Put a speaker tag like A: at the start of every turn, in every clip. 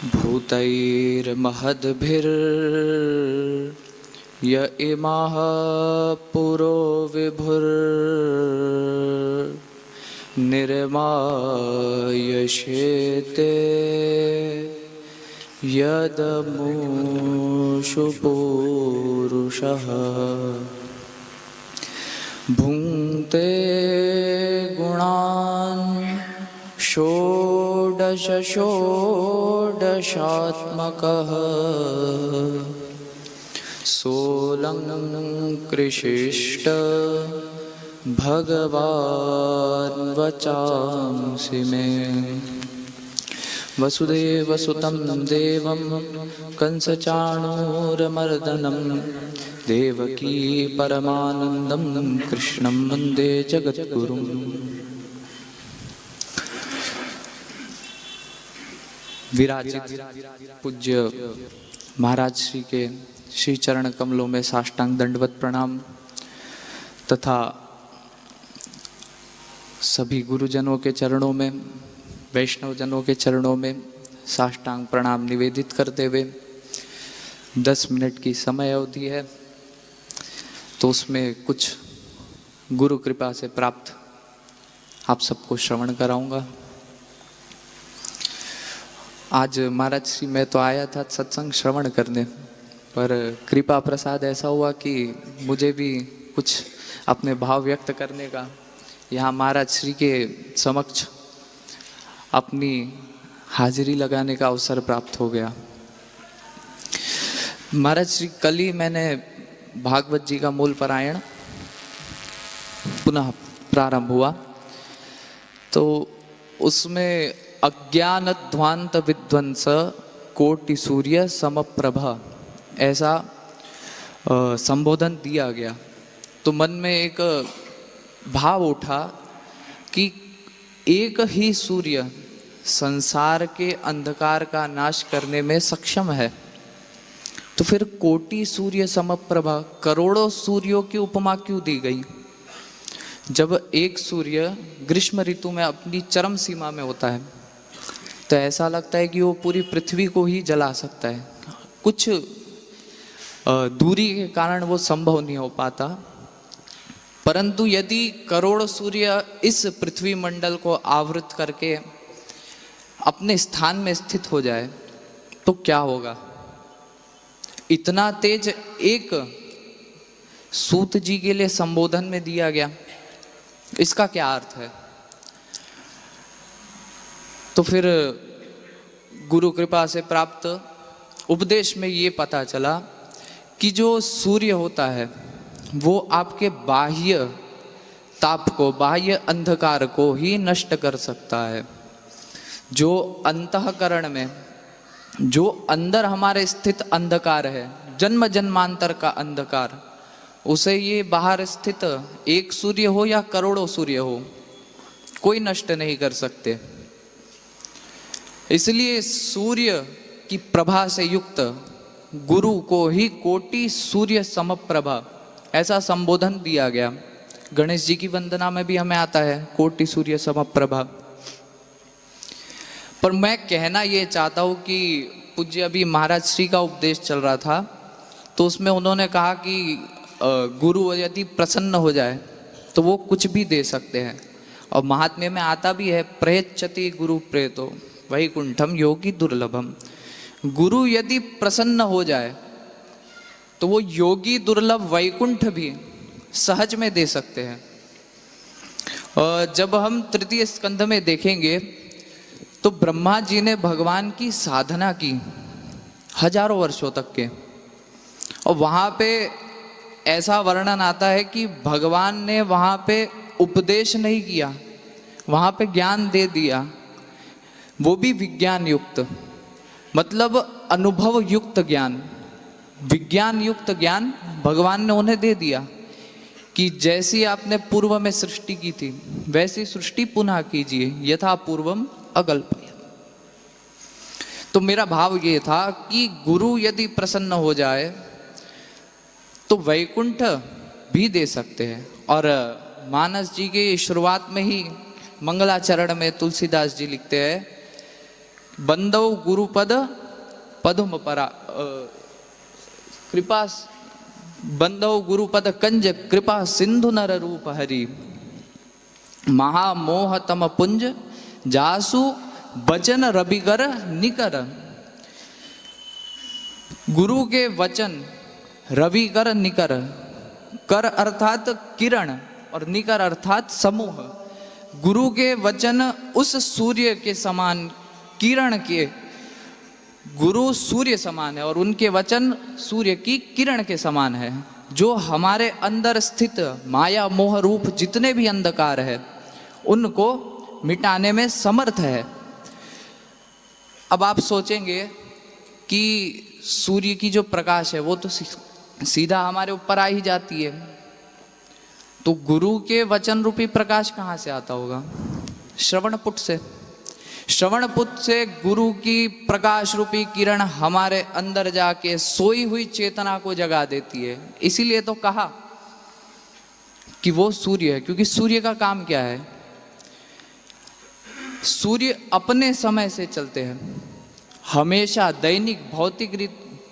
A: भूतैर्महद्भिर्य इमाः पुरो विभुर्निर्मायशेते यदमुषु पूरुषः भुङ्क्ते गुणान् षोडशात्मकः सोऽलङ्कृशिष्ट भगवान् वचांसि मे। वसुदेवसुतं देवं कंसचाणूरमर्दनं देवकी परमानन्दं कृष्णं वन्दे जगद्गुरुम्। विराजित पूज्य महाराज श्री के श्री चरण कमलों में साष्टांग दंडवत प्रणाम तथा सभी गुरुजनों के चरणों में, वैष्णवजनों के चरणों में साष्टांग प्रणाम निवेदित करते हुए 10 मिनट की समय अवधि है, तो उसमें कुछ गुरु कृपा से प्राप्त आप सबको श्रवण कराऊंगा। आज महाराज श्री मैं तो आया था सत्संग श्रवण करने, पर कृपा प्रसाद ऐसा हुआ कि मुझे भी कुछ अपने भाव व्यक्त करने का यहाँ महाराज श्री के समक्ष अपनी हाजिरी लगाने का अवसर प्राप्त हो गया। महाराज श्री कल ही मैंने भागवत जी का मूल पारायण पुनः प्रारंभ हुआ, तो उसमें अज्ञान ध्वांत विध्वंस कोटि सूर्य समप्रभा ऐसा संबोधन दिया गया। तो मन में एक भाव उठा कि एक ही सूर्य संसार के अंधकार का नाश करने में सक्षम है, तो फिर कोटि सूर्य समप्रभा करोड़ों सूर्यों की उपमा क्यों दी गई? जब एक सूर्य ग्रीष्म ऋतु में अपनी चरम सीमा में होता है तो ऐसा लगता है कि वो पूरी पृथ्वी को ही जला सकता है। कुछ दूरी के कारण वो संभव नहीं हो पाता, परंतु यदि करोड़ सूर्य इस पृथ्वी मंडल को आवृत करके अपने स्थान में स्थित हो जाए तो क्या होगा? इतना तेज एक सूत जी के लिए संबोधन में दिया गया, इसका क्या अर्थ है? तो फिर गुरु कृपा से प्राप्त उपदेश में ये पता चला कि जो सूर्य होता है वो आपके बाह्य ताप को, बाह्य अंधकार को ही नष्ट कर सकता है। जो अंतःकरण में, जो अंदर हमारे स्थित अंधकार है, जन्म जन्मांतर का अंधकार, उसे ये बाहर स्थित एक सूर्य हो या करोड़ों सूर्य हो, कोई नष्ट नहीं कर सकते। इसलिए सूर्य की प्रभा से युक्त गुरु को ही कोटि सूर्य समप्रभा ऐसा संबोधन दिया गया। गणेश जी की वंदना में भी हमें आता है कोटि सूर्य समप्रभा। पर मैं कहना ये चाहता हूँ कि पूज्य अभी महाराज श्री का उपदेश चल रहा था, तो उसमें उन्होंने कहा कि गुरु यदि प्रसन्न हो जाए तो वो कुछ भी दे सकते हैं, और महात्म्य में आता भी है प्रयच्छति गुरु प्रेतो वैकुंठम योगी दुर्लभम। गुरु यदि प्रसन्न हो जाए तो वो योगी दुर्लभ वैकुंठ भी सहज में दे सकते हैं। और जब हम तृतीय स्कंध में देखेंगे तो ब्रह्मा जी ने भगवान की साधना की हजारों वर्षों तक के, और वहाँ पे ऐसा वर्णन आता है कि भगवान ने वहाँ पे उपदेश नहीं किया, वहाँ पे ज्ञान दे दिया, वो भी विज्ञान युक्त, मतलब अनुभव युक्त ज्ञान, विज्ञान युक्त ज्ञान भगवान ने उन्हें दे दिया कि जैसी आपने पूर्व में सृष्टि की थी वैसी सृष्टि पुनः कीजिए, यथा पूर्वम अकल्पयत्। तो मेरा भाव ये था कि गुरु यदि प्रसन्न हो जाए तो वैकुंठ भी दे सकते हैं। और मानस जी के शुरुआत में ही मंगलाचरण में तुलसीदास जी लिखते हैं बंदौ गुरुपद पद्म परा कृपा बंदौ गुरुपद कंज कृपा सिंधु नर रूप हरि महामोह तम पुंज जासु वचन रविगर निकर। गुरु के वचन रविकर निकर, कर अर्थात किरण और निकर अर्थात समूह। गुरु के वचन उस सूर्य के समान किरण के, गुरु सूर्य समान है और उनके वचन सूर्य की किरण के समान है, जो हमारे अंदर स्थित माया मोह रूप जितने भी अंधकार है उनको मिटाने में समर्थ है। अब आप सोचेंगे कि सूर्य की जो प्रकाश है वो तो सीधा हमारे ऊपर आ ही जाती है, तो गुरु के वचन रूपी प्रकाश कहाँ से आता होगा? श्रवण पुट से। श्रवण पुट से गुरु की प्रकाश रूपी किरण हमारे अंदर जाके सोई हुई चेतना को जगा देती है। इसीलिए तो कहा कि वो सूर्य है, क्योंकि सूर्य का काम क्या है? सूर्य अपने समय से चलते हैं, हमेशा दैनिक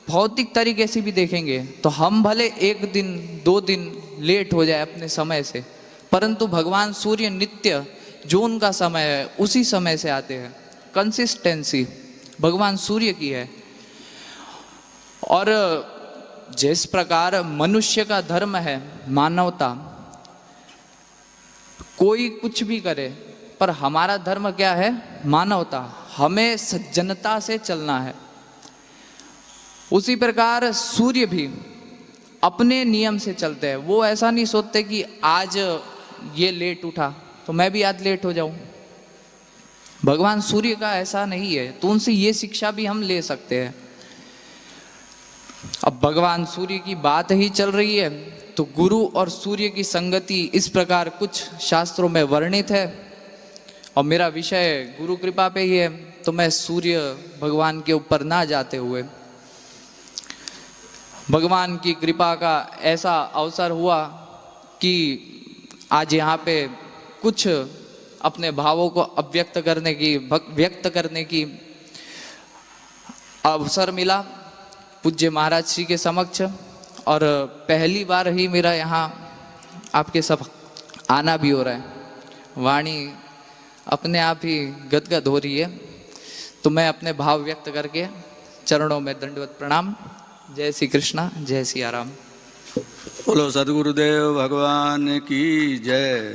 A: भौतिक तरीके से भी देखेंगे तो हम भले एक दिन 2 दिन लेट हो जाए अपने समय से, परंतु भगवान सूर्य नित्य जो उनका समय है उसी समय से आते हैं। कंसिस्टेंसी भगवान सूर्य की है। और जिस प्रकार मनुष्य का धर्म है मानवता, कोई कुछ भी करे पर हमारा धर्म क्या है? मानवता। हमें सज्जनता से चलना है। उसी प्रकार सूर्य भी अपने नियम से चलते हैं। वो ऐसा नहीं सोचते कि आज ये लेट उठा तो मैं भी आज लेट हो जाऊं। भगवान सूर्य का ऐसा नहीं है, तो उनसे ये शिक्षा भी हम ले सकते हैं। अब भगवान सूर्य की बात ही चल रही है तो गुरु और सूर्य की संगति इस प्रकार कुछ शास्त्रों में वर्णित है, और मेरा विषय गुरु कृपा पे ही है, तो मैं सूर्य भगवान के ऊपर ना जाते हुए भगवान की कृपा का ऐसा अवसर हुआ कि आज यहाँ पे कुछ अपने भावों को व्यक्त करने की अवसर मिला पूज्य महाराज श्री के समक्ष। और पहली बार ही मेरा यहाँ आपके सब आना भी हो रहा है। वाणी अपने आप ही गदगद हो रही है, तो मैं अपने भाव व्यक्त करके चरणों में दंडवत प्रणाम। जय श्री कृष्णा, जय सिया राम।
B: बोलो सद्गुरुदेव भगवान की जय।